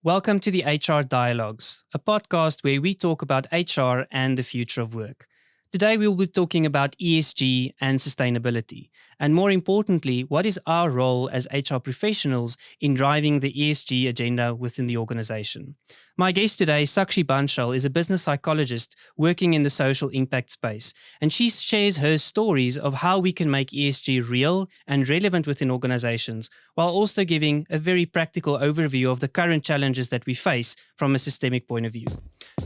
Welcome to the HR Dialogues, a podcast where we talk about HR and the future of work. Today, we will be talking about ESG and sustainability, and more importantly, what is our role as HR professionals in driving the ESG agenda within the organization. My guest today, Sakshi Bansal, is a business psychologist working in the social impact space, and she shares her stories of how we can make ESG real and relevant within organizations, while also giving a very practical overview of the current challenges that we face from a systemic point of view.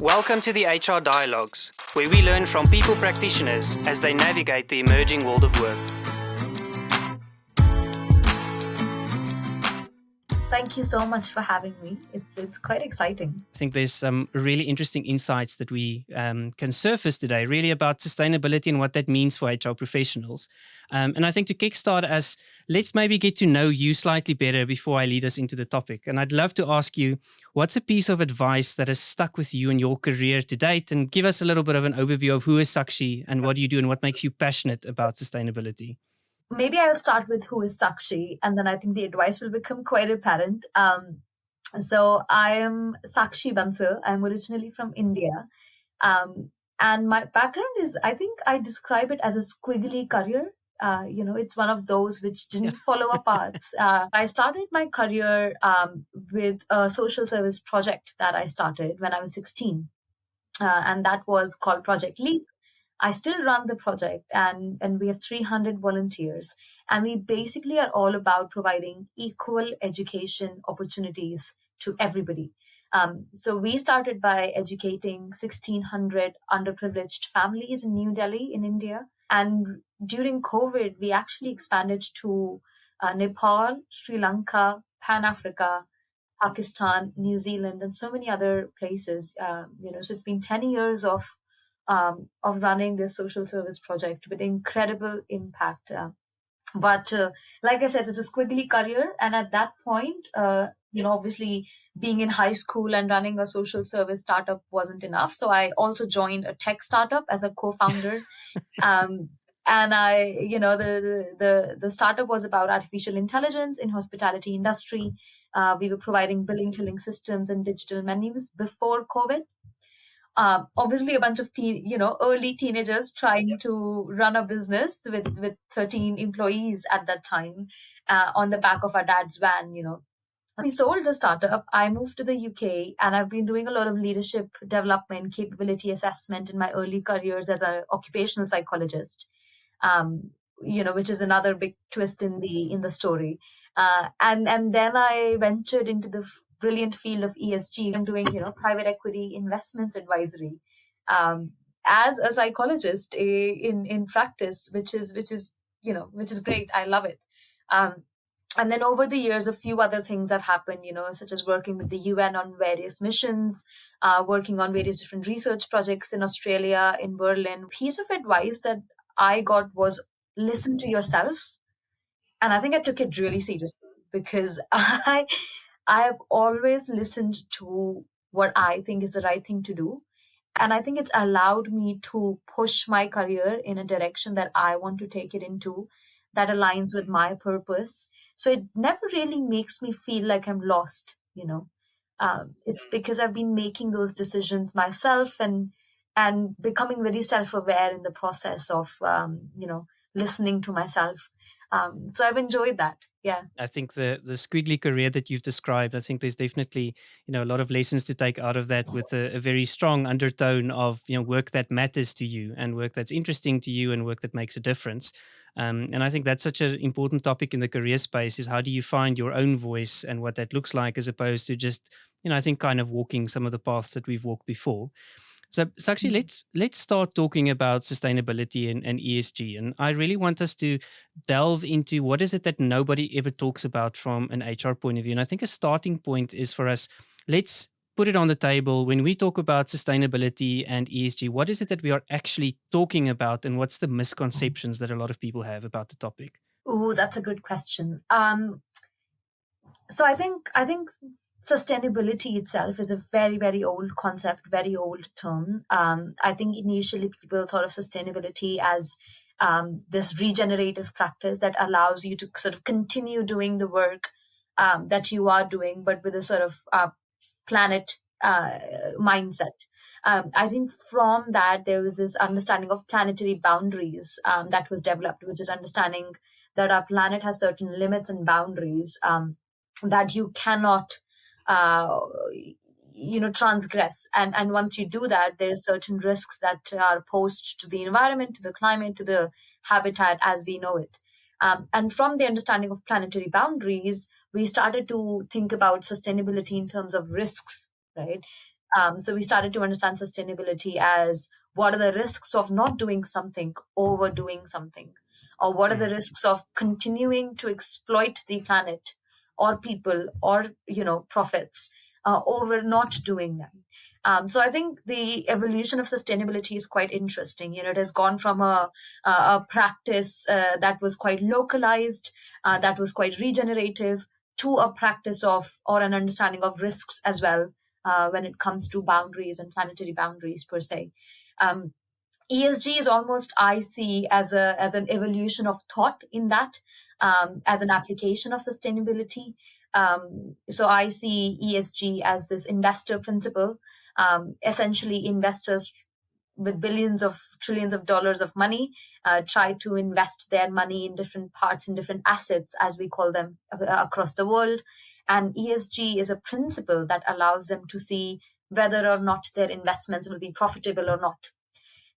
Welcome to the HR Dialogues, where we learn from people practitioners as they navigate the emerging world of work. Thank you so much for having me. It's quite exciting. I think there's some really interesting insights that we can surface today, really about sustainability and what that means for HR professionals. And I think to kickstart us, let's maybe get to know you slightly better before I lead us into the topic. And I'd love to ask you, what's a piece of advice that has stuck with you in your career to date? And give us a little bit of an overview of who is Sakshi and what do you do and what makes you passionate about sustainability? Maybe I'll start with who is Sakshi, and then I think the advice will become quite apparent. So I am Sakshi Bansal. I'm originally from India. And my background is, I think I describe it as a squiggly career. It's one of those which didn't follow a path. I started my career with a social service project that I started when I was 16. And that was called Project Leap. I still run the project, and we have 300 volunteers. And we basically are all about providing equal education opportunities to everybody. So we started by educating 1,600 underprivileged families in New Delhi in India. And during COVID, we actually expanded to Nepal, Sri Lanka, Pan Africa, Pakistan, New Zealand, and so many other places. So it's been 10 years of running this social service project with incredible impact. But like I said, it's a squiggly career. And at that point, obviously being in high school and running a social service startup wasn't enough. So I also joined a tech startup as a co-founder. And the startup was about artificial intelligence in hospitality industry. We were providing billing, tilling systems and digital menus before COVID. Obviously a bunch of early teenagers trying to run a business with 13 employees at that time, on the back of our dad's van. We sold the startup. I moved to the UK, and I've been doing a lot of leadership development, capability assessment in my early careers as an occupational psychologist, which is another big twist in the story. And then I ventured into the brilliant field of ESG. I'm doing, private equity investments advisory as a psychologist in practice, which is great. I love it. And then over the years, a few other things have happened, such as working with the UN on various missions, working on various different research projects in Australia, in Berlin. Piece of advice that I got was listen to yourself. And I think I took it really seriously because I have always listened to what I think is the right thing to do. And I think it's allowed me to push my career in a direction that I want to take it into, that aligns with my purpose. So it never really makes me feel like I'm lost, It's because I've been making those decisions myself and becoming very self-aware in the process of, listening to myself. So I've enjoyed that. Yeah. I think the squiggly career that you've described, I think there's definitely, a lot of lessons to take out of that, with a very strong undertone of, work that matters to you and work that's interesting to you and work that makes a difference. And I think that's such an important topic in the career space, is how do you find your own voice and what that looks like, as opposed to just, I think kind of walking some of the paths that we've walked before. So Sakshi, let's start talking about sustainability and ESG. And I really want us to delve into what is it that nobody ever talks about from an HR point of view. And I think a starting point is for us, let's put it on the table. When we talk about sustainability and ESG, what is it that we are actually talking about, and what's the misconceptions that a lot of people have about the topic? Oh, that's a good question. So I think sustainability itself is a very, very old concept, very old term. I think initially people thought of sustainability as this regenerative practice that allows you to sort of continue doing the work that you are doing, but with a sort of planet mindset. I think from that there was this understanding of planetary boundaries that was developed, which is understanding that our planet has certain limits and boundaries that you cannot uh, transgress. And once you do that, there are certain risks that are posed to the environment, to the climate, to the habitat as we know it. And from the understanding of planetary boundaries, we started to think about sustainability in terms of risks, right? So we started to understand sustainability as what are the risks of not doing something, overdoing something, or what are the Mm, risks of continuing to exploit the planet or people or profits over not doing them. So I think the evolution of sustainability is quite interesting. It has gone from a practice that was quite localized, that was quite regenerative, to a practice of or an understanding of risks as well when it comes to boundaries and planetary boundaries per se. Um, ESG is almost, I see, as an evolution of thought in that, as an application of sustainability. So I see ESG as this investor principle. Essentially, investors with billions of trillions of dollars of money try to invest their money in different parts, in different assets, as we call them, across the world. And ESG is a principle that allows them to see whether or not their investments will be profitable or not.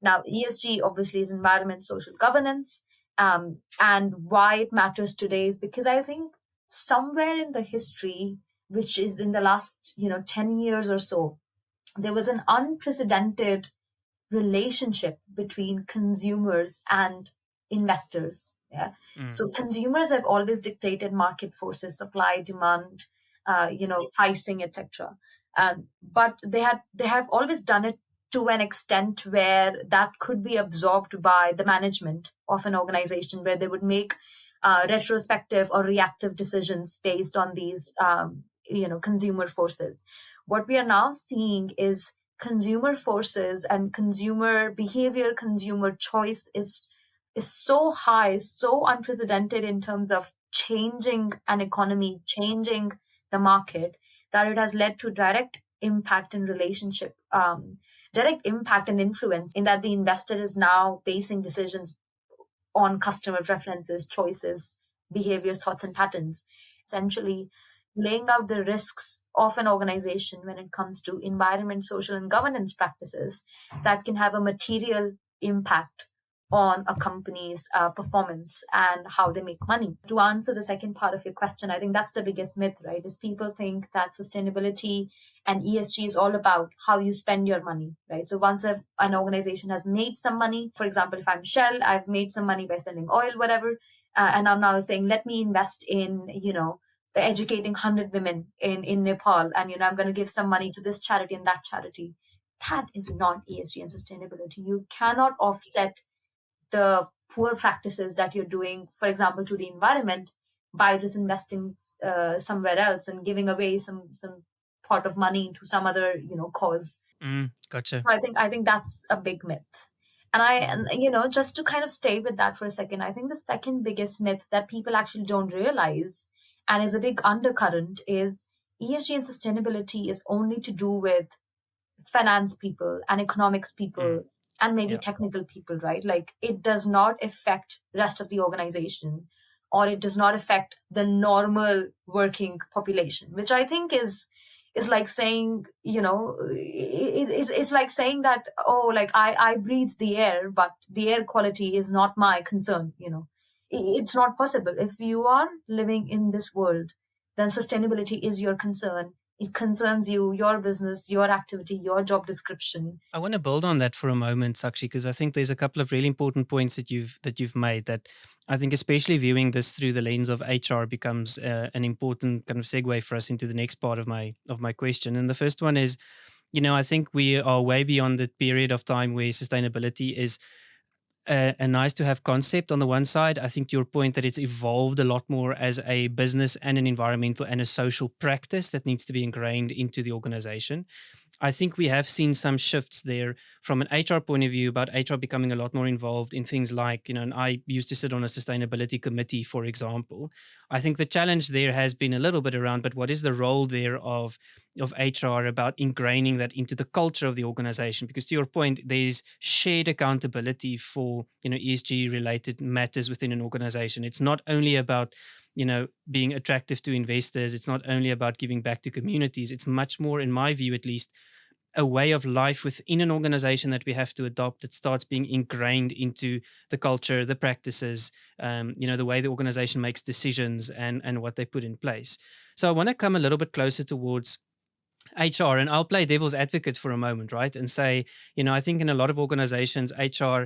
Now, ESG obviously is environment, social governance. And why it matters today is because I think somewhere in the history, which is in the last 10 years or so, there was an unprecedented relationship between consumers and investors. Yeah. mm, So consumers have always dictated market forces, supply, demand, pricing, etc. But they have always done it to an extent where that could be absorbed by the management of an organization, where they would make retrospective or reactive decisions based on these consumer forces. What we are now seeing is consumer forces and consumer behavior, consumer choice is so high, so unprecedented in terms of changing an economy, changing the market, that it has led to direct impact and relationship, direct impact and influence, in that the investor is now basing decisions on customer preferences, choices, behaviors, thoughts, and patterns. Essentially, laying out the risks of an organization when it comes to environment, social, and governance practices that can have a material impact on a company's performance and how they make money. To answer the second part of your question, I think that's the biggest myth, right? Is people think that sustainability and ESG is all about how you spend your money, right? So once an organization has made some money, for example, if I'm Shell, I've made some money by selling oil, whatever, and I'm now saying, let me invest in, educating 100 women in Nepal, and I'm going to give some money to this charity and that charity. That is not ESG and sustainability. You cannot offset the poor practices that you're doing, for example, to the environment, by just investing somewhere else and giving away some pot of money into some other cause. gotcha. I think that's a big myth. And just to kind of stay with that for a second, I think the second biggest myth that people actually don't realize and is a big undercurrent is ESG and sustainability is only to do with finance people and economics Mm, people and maybe yeah. technical people, right? Like, it does not affect rest of the organization, or it does not affect the normal working population, which I think is like saying, it's like saying that, oh, like I breathe the air, but the air quality is not my concern. It's not possible. If you are living in this world, then sustainability is your concern. It concerns you, your business, your activity, your job description. I want to build on that for a moment, Sakshi, because I think there's a couple of really important points that you've made that I think, especially viewing this through the lens of HR, becomes an important kind of segue for us into the next part of my question. And the first one is, I think we are way beyond the period of time where sustainability is a nice to have concept on the one side. I think to your point that it's evolved a lot more as a business and an environmental and a social practice that needs to be ingrained into the organization. I think we have seen some shifts there from an HR point of view about HR becoming a lot more involved in things like, and I used to sit on a sustainability committee, for example. I think the challenge there has been a little bit around, but what is the role there of HR about ingraining that into the culture of the organization? Because to your point, there's shared accountability for, ESG related matters within an organization. It's not only about being attractive to investors. It's not only about giving back to communities. It's much more, in my view at least, a way of life within an organization that we have to adopt that starts being ingrained into the culture, the practices, the way the organization makes decisions and what they put in place. So I want to come a little bit closer towards HR, and I'll play devil's advocate for a moment, right? And say, I think in a lot of organizations, HR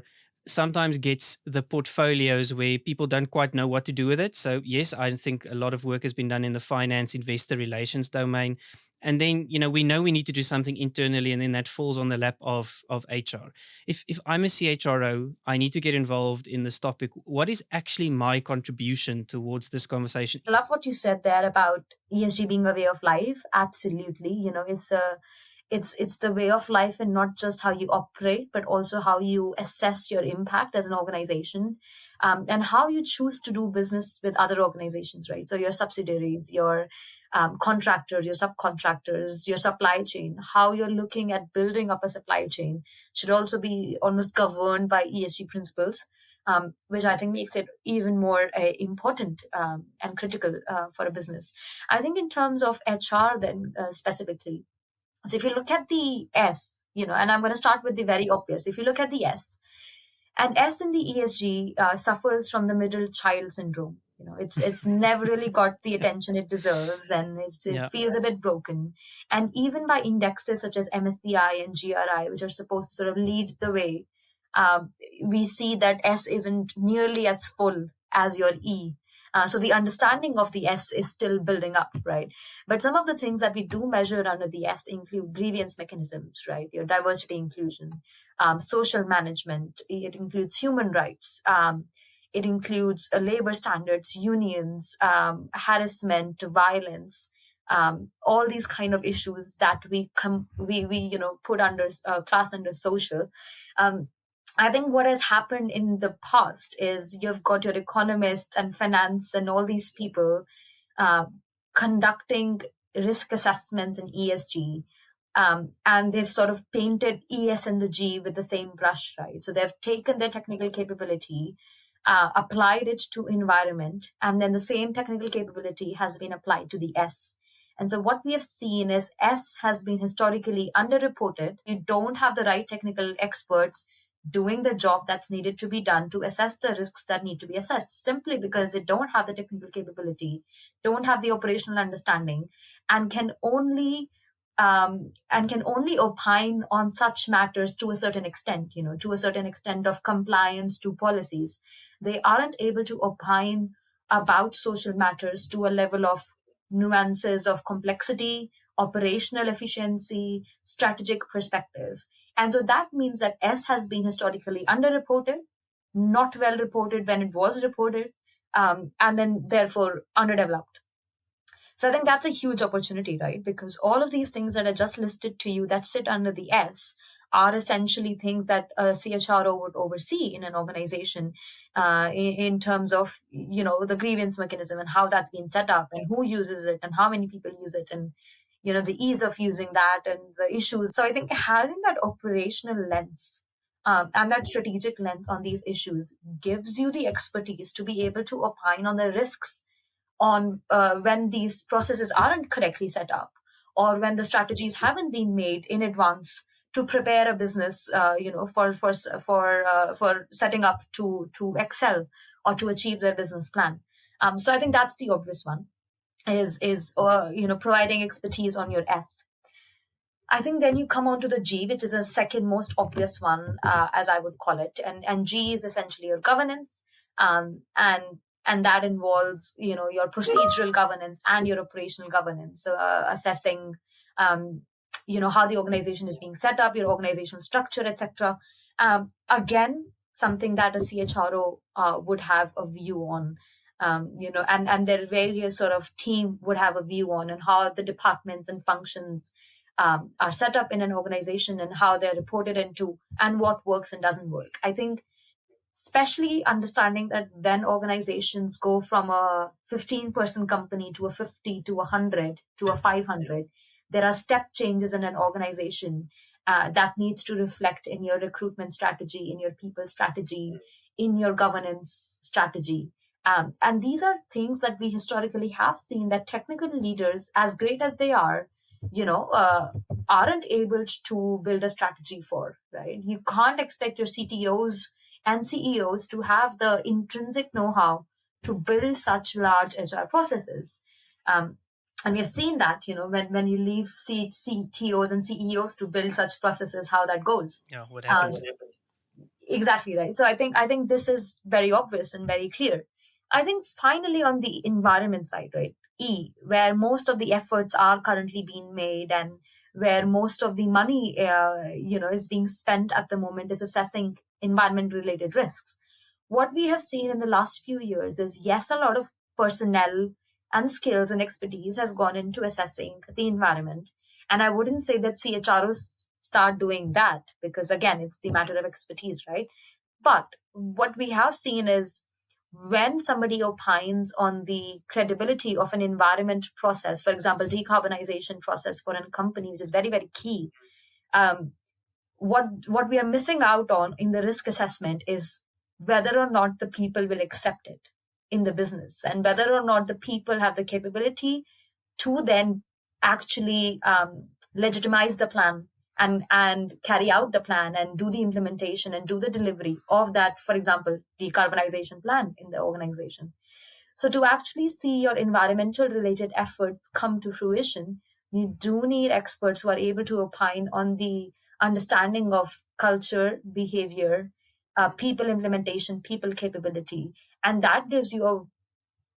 sometimes gets the portfolios where people don't quite know what to do with it. So, yes, I think a lot of work has been done in the finance investor relations domain. And then, we know we need to do something internally, and then that falls on the lap of HR. If I'm a CHRO, I need to get involved in this topic. What is actually my contribution towards this conversation? I love what you said there about ESG being a way of life. Absolutely. It's the way of life, and not just how you operate, but also how you assess your impact as an organization, and how you choose to do business with other organizations, right? So your subsidiaries, your contractors, your subcontractors, your supply chain, how you're looking at building up a supply chain should also be almost governed by ESG principles, which I think makes it even more important and critical for a business. I think in terms of HR, then specifically, so if you look at the S, and I'm going to start with the very obvious. If you look at the S, and S in the ESG suffers from the middle child syndrome. It's never really got the attention it deserves, and it Yeah. feels a bit broken. And even by indexes such as MSCI and GRI, which are supposed to sort of lead the way, we see that S isn't nearly as full as your E. So the understanding of the S is still building up, right? But some of the things that we do measure under the S include grievance mechanisms, right? Your diversity inclusion, social management. It includes human rights. It includes labor standards, unions, harassment, violence. All these kind of issues that we put under class under social. Um, I think what has happened in the past is you've got your economists and finance and all these people uh, conducting risk assessments in ESG. And they've sort of painted ES and the G with the same brush, right? So they've taken their technical capability, applied it to environment, and then the same technical capability has been applied to the S. And so what we have seen is S has been historically underreported. You don't have the right technical experts doing the job that's needed to be done to assess the risks that need to be assessed, simply because they don't have the technical capability, don't have the operational understanding, and can only opine on such matters to a certain extent, to a certain extent of compliance to policies. They aren't able to opine about social matters to a level of nuances of complexity, operational efficiency, strategic perspective. And so that means that S has been historically underreported, not well reported when it was reported, and then therefore underdeveloped. So I think that's a huge opportunity, right? Because all of these things that I just listed to you that sit under the S are essentially things that a CHRO would oversee in an organization, in terms of the grievance mechanism and how that's been set up and who uses it and how many people use it, and the ease of using that and the issues. So I think having that operational lens, and that strategic lens on these issues gives you the expertise to be able to opine on the risks on when these processes aren't correctly set up, or when the strategies haven't been made in advance to prepare a business, for setting up to excel or to achieve their business plan. So I think that's the obvious one, is providing expertise on your S. I think then you come on to the G, which is a second most obvious one, as I would call it, and G is essentially your governance, and that involves your procedural governance and your operational governance. So assessing, how the organization is being set up, your organizational structure, etc. Again, something that a CHRO would have a view on. And their various sort of team would have a view on, and how the departments and functions are set up in an organization and how they're reported into and what works and doesn't work. I think especially understanding that when organizations go from a 15-person company to a 50 to a 100 to a 500, there are step changes in an organization that needs to reflect in your recruitment strategy, in your people strategy, in your governance strategy. And these are things that we historically have seen that technical leaders, as great as they are, you know, aren't able to build a strategy for, right? You can't expect your CTOs and CEOs to have the intrinsic know-how to build such large HR processes. Um, and we have seen that, you know, when you leave CTOs and CEOs to build such processes, how that goes. Yeah, what Um, happens? exactly right. So I think this is very obvious and very clear. I think finally on the environment side, right, where most of the efforts are currently being made and where most of the money is being spent at the moment is assessing environment related risks. What we have seen in the last few years is, yes, a lot of personnel and skills and expertise has gone into assessing the environment. And I wouldn't say that CHROs start doing that, because again, it's the matter of expertise, right? But what we have seen is, when somebody opines on the credibility of an environment process, for example, decarbonization process for a company, which is very, very key, um, what we are missing out on in the risk assessment is whether or not the people will accept it in the business, and whether or not the people have the capability to then actually legitimize the plan and carry out the plan and do the implementation and do the delivery of that, for example, decarbonization plan in the organization. So to actually see your environmental related efforts come to fruition, you do need experts who are able to opine on the understanding of culture, behavior, people implementation, people capability. And that gives you a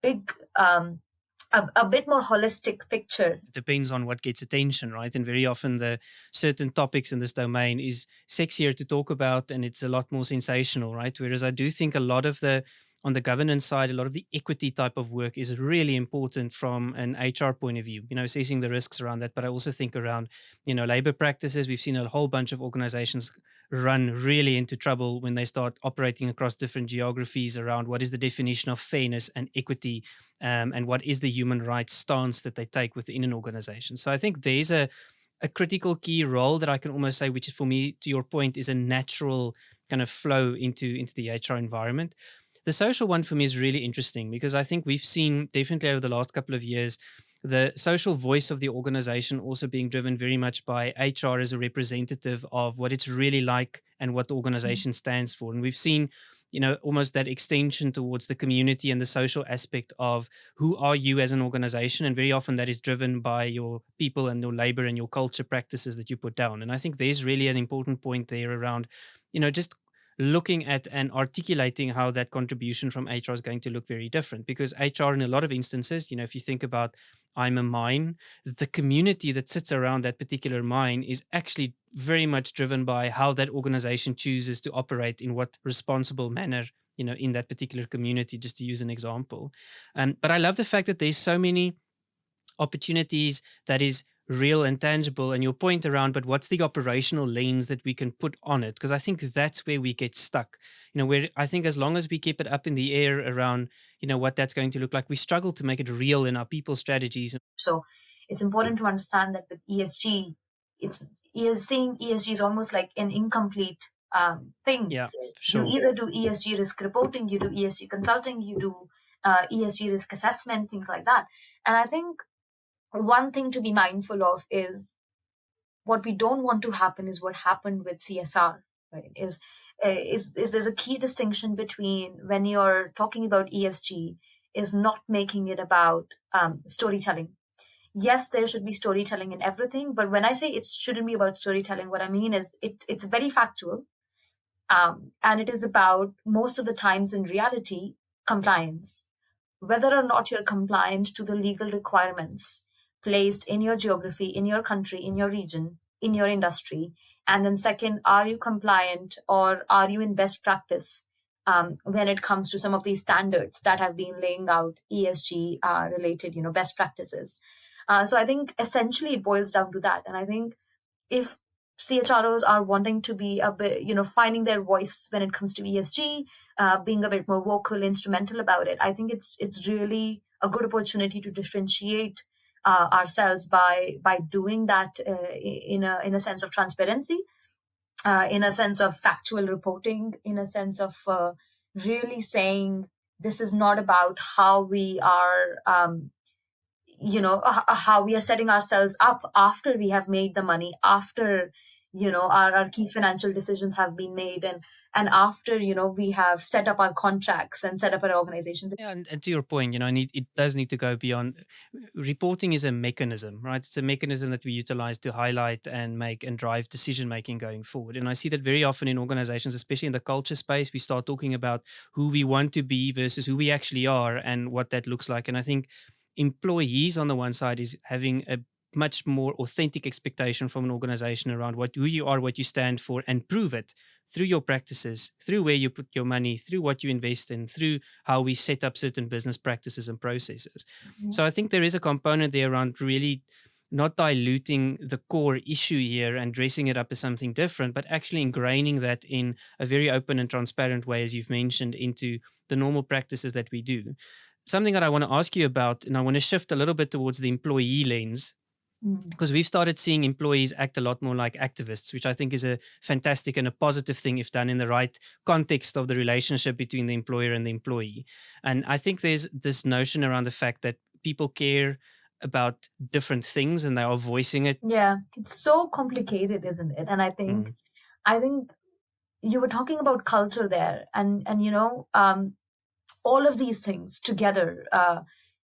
big, a bit more holistic picture. It depends on what gets attention, right? And very often the certain topics in this domain is sexier to talk about and it's a lot more sensational, right? Whereas I do think a lot of the on the governance side, a lot of the equity type of work is really important from an HR point of view, assessing the risks around that. But I also think around, labor practices. We've seen a whole bunch of organizations run really into trouble when they start operating across different geographies around what is the definition of fairness and equity, and what is the human rights stance that they take within an organization. So I think there's a critical key role that I can almost say, which is for me, to your point, is a natural kind of flow into the HR environment. The social one for me is really interesting because I think we've seen definitely over the last couple of years the social voice of the organization also being driven very much by HR as a representative of what it's really like and what the organization stands for. And we've seen, almost that extension towards the community and the social aspect of who are you as an organization. And very often that is driven by your people and your labor and your culture practices that you put down. And I think there's really an important point there around, just looking at and articulating how that contribution from HR is going to look very different, because HR in a lot of instances, if you think about I'm a mine, the community that sits around that particular mine is actually very much driven by how that organization chooses to operate in what responsible manner, in that particular community, just to use an example. But I love the fact that there's so many opportunities that is real and tangible, and your point around, but what's the operational lens that we can put on it, because I think that's where we get stuck, where I think as long as we keep it up in the air around what that's going to look like, we struggle to make it real in our people strategies. So it's important to understand that with ESG, seeing ESG is almost like an incomplete thing. Yeah, for You sure. either do ESG risk reporting, you do ESG consulting, you do ESG risk assessment, things like that. And I think one thing to be mindful of is, what we don't want to happen is what happened with CSR, right? Is there's a key distinction between, when you're talking about ESG, is not making it about storytelling. Yes, there should be storytelling in everything, but when I say it shouldn't be about storytelling, what I mean is it's very factual, and it is about, most of the times in reality, compliance. Whether or not you're compliant to the legal requirements placed in your geography, in your country, in your region, in your industry. And then second, are you compliant or are you in best practice when it comes to some of these standards that have been laying out ESG related, best practices. So I think essentially it boils down to that. And I think if CHROs are wanting to be a bit, finding their voice when it comes to ESG, being a bit more vocal, instrumental about it, I think it's really a good opportunity to differentiate ourselves by doing that in a sense of transparency, in a sense of factual reporting, in a sense of really saying this is not about how we are. How we are setting ourselves up after we have made the money, after our key financial decisions have been made, and after we have set up our contracts and set up our organizations. Yeah, and to your point, it does need to go beyond. Reporting is a mechanism, right? It's a mechanism that we utilize to highlight and make and drive decision making going forward. And I see that very often in organizations, especially in the culture space, we start talking about who we want to be versus who we actually are and what that looks like. And I think employees on the one side is having a much more authentic expectation from an organization around who you are, what you stand for, and prove it through your practices, through where you put your money, through what you invest in, through how we set up certain business practices and processes. Mhm. So I think there is a component there around really not diluting the core issue here and dressing it up as something different, but actually ingraining that in a very open and transparent way, as you've mentioned, into the normal practices that we do. Something that I want to ask you about, and I want to shift a little bit towards the employee lens, Mm. because we've started seeing employees act a lot more like activists, which I think is a fantastic and a positive thing if done in the right context of the relationship between the employer and the employee. And I think there's this notion around the fact that people care about different things and they are voicing it. Yeah, it's so complicated, isn't it? And Mm, I think you were talking about culture there, and all of these things together.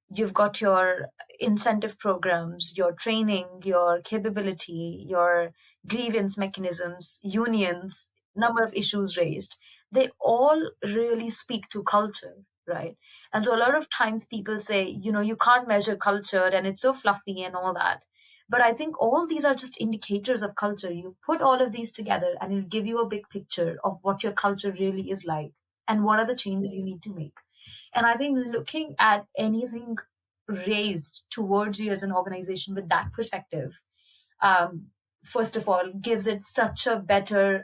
You've got your incentive programs, your training, your capability, your grievance mechanisms, unions, number of issues raised. They all really speak to culture, right? And so a lot of times people say, you can't measure culture and it's so fluffy and all that. But I think all these are just indicators of culture. You put all of these together and it'll give you a big picture of what your culture really is like and what are the changes you need to make. And I think looking at anything raised towards you as an organization with that perspective, um, first of all, gives it such a better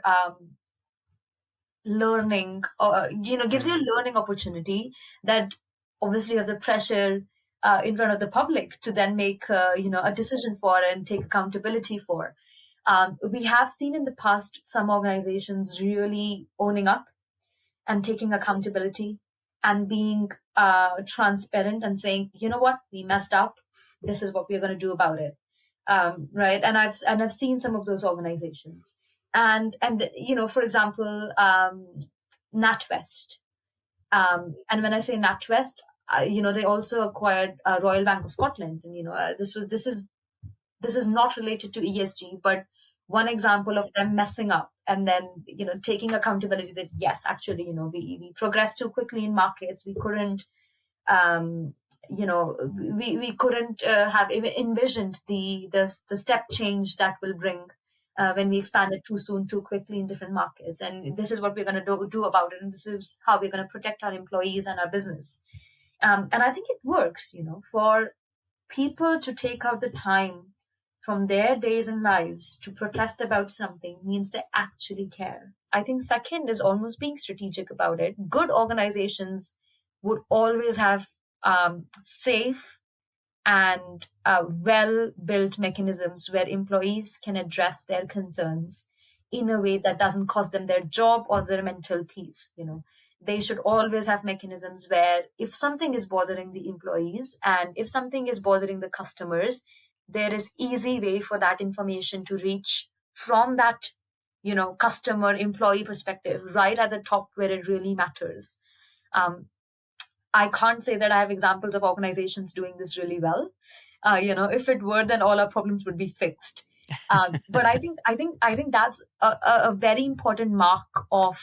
learning, gives you mm, a learning opportunity that obviously you have the pressure in front of the public to then make, a decision for and take accountability for. We have seen in the past some organizations really owning up and taking accountability and being transparent and saying, you know what, we messed up. This is what we're going to do about it. Right. And I've seen some of those organizations. And for example, NatWest. And when I say NatWest, they also acquired Royal Bank of Scotland. And this is not related to ESG, but one example of them messing up and then taking accountability that yes, actually, we progressed too quickly in markets. We couldn't, um, we couldn't have even envisioned the step change that will bring when we expanded too soon, too quickly in different markets. And this is what we're going to do about it. And this is how we're going to protect our employees and our business. And I think it works, for people to take out the time from their days and lives to protest about something means they actually care. I think second is almost being strategic about it. Good organizations would always have safe and well built mechanisms where employees can address their concerns in a way that doesn't cost them their job or their mental peace. They should always have mechanisms where if something is bothering the employees and if something is bothering the customers, there is easy way for that information to reach from that customer employee perspective right at the top where it really matters. um, I can't say that I have examples of organizations doing this really well. If it were, then all our problems would be fixed. But I think that's a very important mark of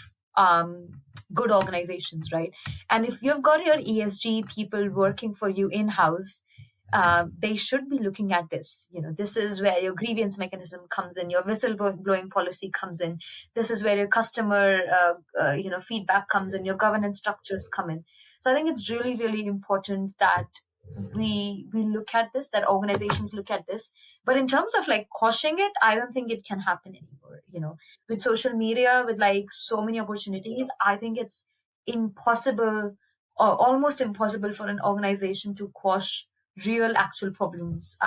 good organizations, right? And if you've got your ESG people working for you in house, they should be looking at this. This is where your grievance mechanism comes in, your whistleblowing policy comes in. This is where your customer, feedback comes in, your governance structures come in. So I think it's really, really important that we look at this, that organizations look at this. But in terms of like quashing it, I don't think it can happen anymore. With social media, with like so many opportunities, I think it's impossible, or almost impossible, for an organization to quash real actual problems.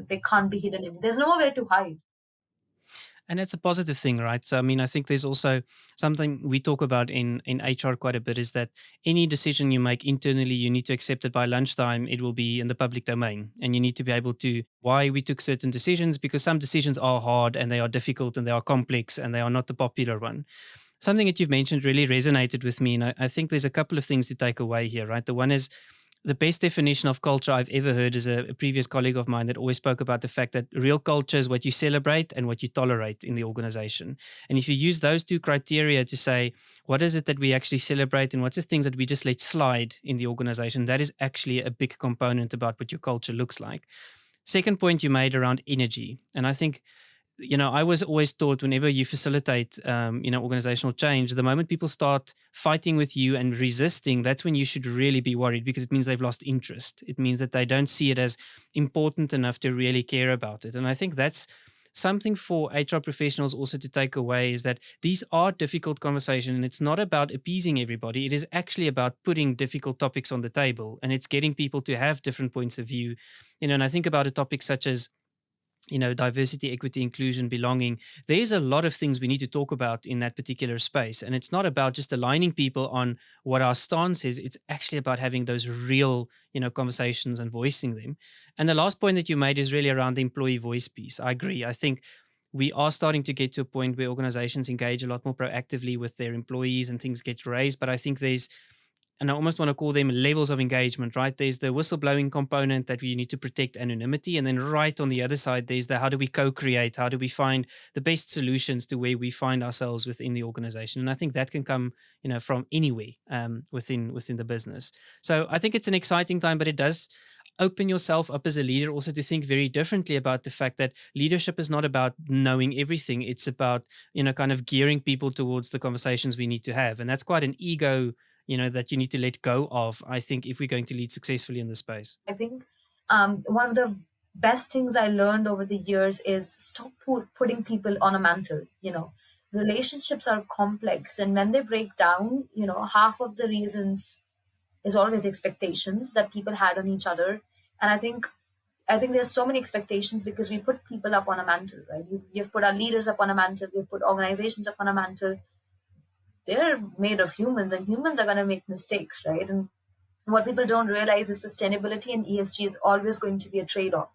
They can't be hidden in. There's nowhere to hide. And that's a positive thing, right? So, I mean, I think there's also something we talk about in HR quite a bit is that any decision you make internally, you need to accept it by lunchtime. It will be in the public domain. And you need to be able to why we took certain decisions, because some decisions are hard and they are difficult and they are complex and they are not the popular one. Something that you've mentioned really resonated with me. And I think there's a couple of things to take away here, right? The one is the best definition of culture I've ever heard is a previous colleague of mine that always spoke about the fact that real culture is what you celebrate and what you tolerate in the organization. And if you use those two criteria to say, what is it that we actually celebrate and what's the things that we just let slide in the organization, that is actually a big component about what your culture looks like. Second point you made around energy. And I think I was always taught whenever you facilitate, organizational change, the moment people start fighting with you and resisting, that's when you should really be worried because it means they've lost interest. It means that they don't see it as important enough to really care about it. And I think that's something for HR professionals also to take away is that these are difficult conversations and it's not about appeasing everybody. It is actually about putting difficult topics on the table and it's getting people to have different points of view. And I think about a topic such as diversity, equity, inclusion, belonging. There's a lot of things we need to talk about in that particular space. And it's not about just aligning people on what our stance is. It's actually about having those real, conversations and voicing them. And the last point that you made is really around the employee voice piece. I agree. I think we are starting to get to a point where organizations engage a lot more proactively with their employees and things get raised. But I think there's and I almost want to call them levels of engagement, right? There's the whistleblowing component that we need to protect anonymity. And then right on the other side, there's the how do we co-create? How do we find the best solutions to where we find ourselves within the organization? And I think that can come, from anywhere within the business. So I think it's an exciting time, but it does open yourself up as a leader also to think very differently about the fact that leadership is not about knowing everything. It's about, kind of gearing people towards the conversations we need to have. And that's quite an ego that you need to let go of, I think, if we're going to lead successfully in this space. I think one of the best things I learned over the years is stop putting people on a mantle. Relationships are complex, and when they break down, half of the reasons is always expectations that people had on each other. And I think there's so many expectations because we put people up on a mantle, right? You've put our leaders up on a mantle, we've put organizations up on a mantle. They're made of humans, and humans are going to make mistakes, right? And what people don't realize is sustainability and ESG is always going to be a trade-off.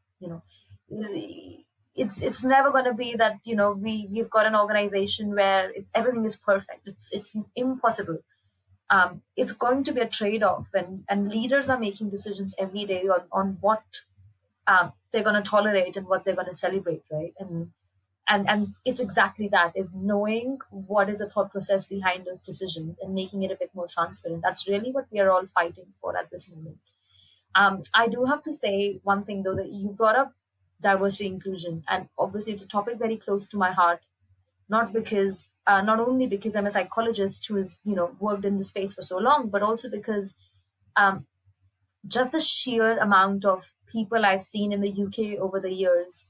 It's never going to be that we've got an organization where it's everything is perfect. It's impossible. It's going to be a trade-off, and leaders are making decisions every day on what they're going to tolerate and what they're going to celebrate, right? And it's exactly that, is knowing what is the thought process behind those decisions and making it a bit more transparent. That's really what we are all fighting for at this moment. I do have to say one thing though, that you brought up diversity inclusion, and obviously it's a topic very close to my heart, not only because I'm a psychologist who has worked in the space for so long, but also because um, just the sheer amount of people I've seen in the UK over the years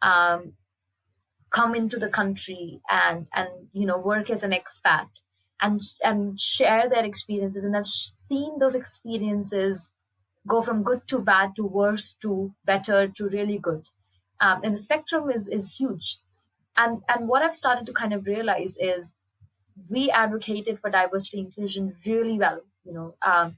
um, come into the country and work as an expat and share their experiences, and I've seen those experiences go from good to bad to worse to better to really good, and the spectrum is huge. And what I've started to kind of realize is we advocated for diversity inclusion really well. Uh,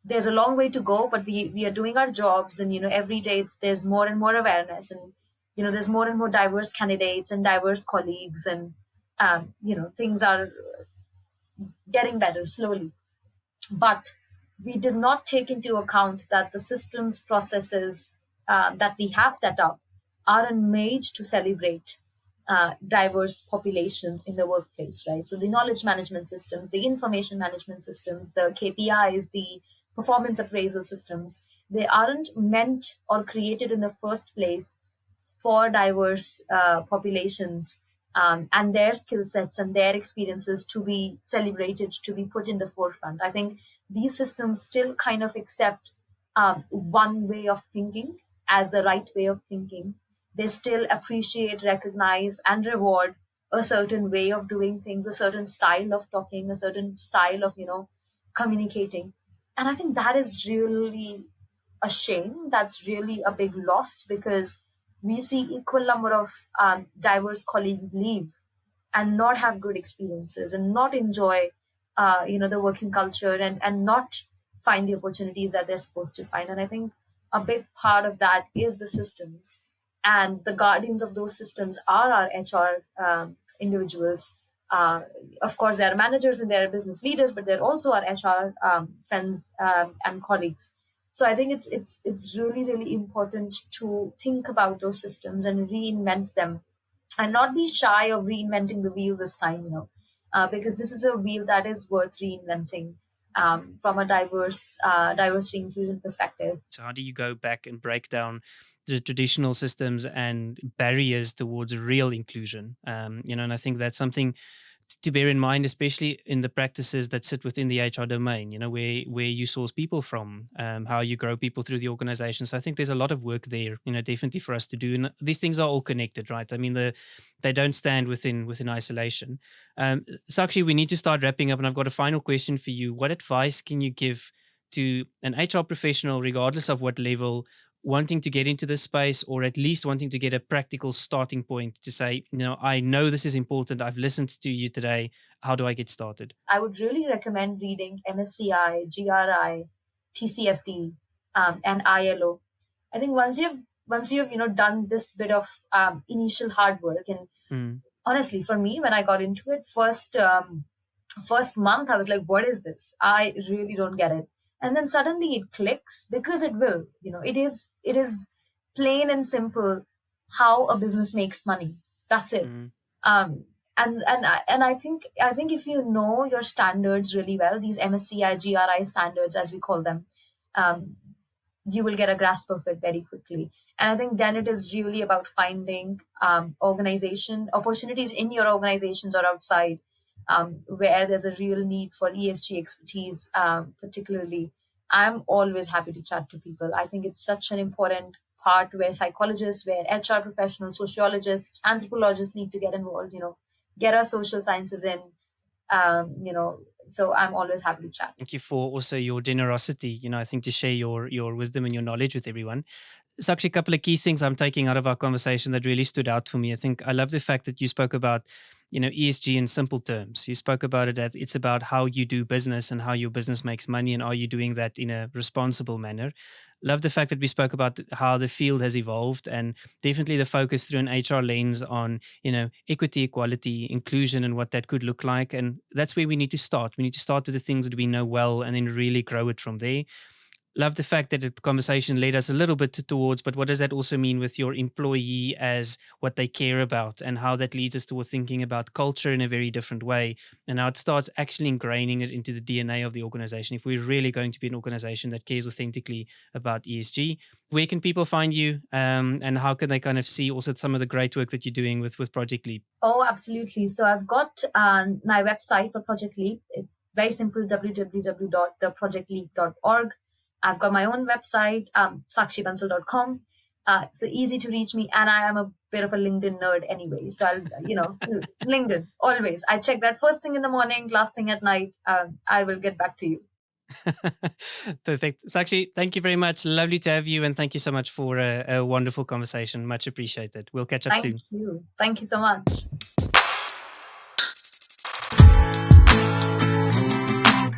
there's a long way to go, but we are doing our jobs, and every day there's more and more awareness, and there's more and more diverse candidates and diverse colleagues, and things are getting better slowly. But we did not take into account that the systems processes that we have set up aren't made to celebrate diverse populations in the workplace, right? So the knowledge management systems, the information management systems, the KPIs, the performance appraisal systems, they aren't meant or created in the first place for diverse populations, and their skill sets and their experiences to be celebrated, to be put in the forefront. I think these systems still kind of accept one way of thinking as the right way of thinking. They still appreciate, recognize, and reward a certain way of doing things, a certain style of talking, a certain style of, communicating. And I think that is really a shame. That's really a big loss, because we see equal number of diverse colleagues leave and not have good experiences and not enjoy the working culture, and not find the opportunities that they're supposed to find. And I think a big part of that is the systems, and the guardians of those systems are our HR individuals. Of course, there are managers and there are business leaders, but they're also our HR friends and colleagues. So I think it's really really important to think about those systems and reinvent them, and not be shy of reinventing the wheel this time, because this is a wheel that is worth reinventing from a diversity inclusion perspective. So how do you go back and break down the traditional systems and barriers towards real inclusion? And I think that's something to bear in mind, especially in the practices that sit within the HR domain. Where you source people from, how you grow people through the organization. So I think there's a lot of work there, definitely for us to do. And these things are all connected, right? I mean, they don't stand within isolation. Sakshi, we need to start wrapping up, and I've got a final question for you. What advice can you give to an HR professional, regardless of what level, wanting to get into this space, or at least wanting to get a practical starting point to say, I know this is important. I've listened to you today. How do I get started? I would really recommend reading MSCI, GRI, TCFD, and ILO. I think once you've done this bit of initial hard work, and Mm, honestly, for me, when I got into it, first month I was like, what is this? I really don't get it. And then suddenly it clicks, because it will. It is plain and simple how a business makes money. That's it. mm, And I think if you know your standards really well, these MSCI GRI standards, as we call them, um, you will get a grasp of it very quickly. And I think then it is really about finding organization opportunities in your organizations or outside, where there's a real need for ESG expertise, particularly. I'm always happy to chat to people. I think it's such an important part where psychologists, where HR professionals, sociologists, anthropologists need to get involved, get our social sciences in, so I'm always happy to chat. Thank you for also your generosity, I think, to share your wisdom and your knowledge with everyone. It's actually a couple of key things I'm taking out of our conversation that really stood out for me. I think I love the fact that you spoke about, ESG in simple terms. You spoke about it that it's about how you do business and how your business makes money, and are you doing that in a responsible manner. Love the fact that we spoke about how the field has evolved, and definitely the focus through an HR lens on, equity, equality, inclusion, and what that could look like. And that's where we need to start. We need to start with the things that we know well, and then really grow it from there. Love the fact that the conversation led us a little bit towards, but what does that also mean with your employee as what they care about, and how that leads us towards thinking about culture in a very different way, and how it starts actually ingraining it into the DNA of the organization. If we're really going to be an organization that cares authentically about ESG, where can people find you, and how can they kind of see also some of the great work that you're doing with Project Leap? Oh, absolutely. So I've got my website for Project Leap. It's very simple, www.theprojectleap.org. I've got my own website, sakshibansal.com. So easy to reach me. And I am a bit of a LinkedIn nerd anyway. So LinkedIn, always. I check that first thing in the morning, last thing at night. I will get back to you. Perfect. Sakshi, thank you very much. Lovely to have you. And thank you so much for a wonderful conversation. Much appreciated. We'll catch up Thank soon. you. Thank you so much.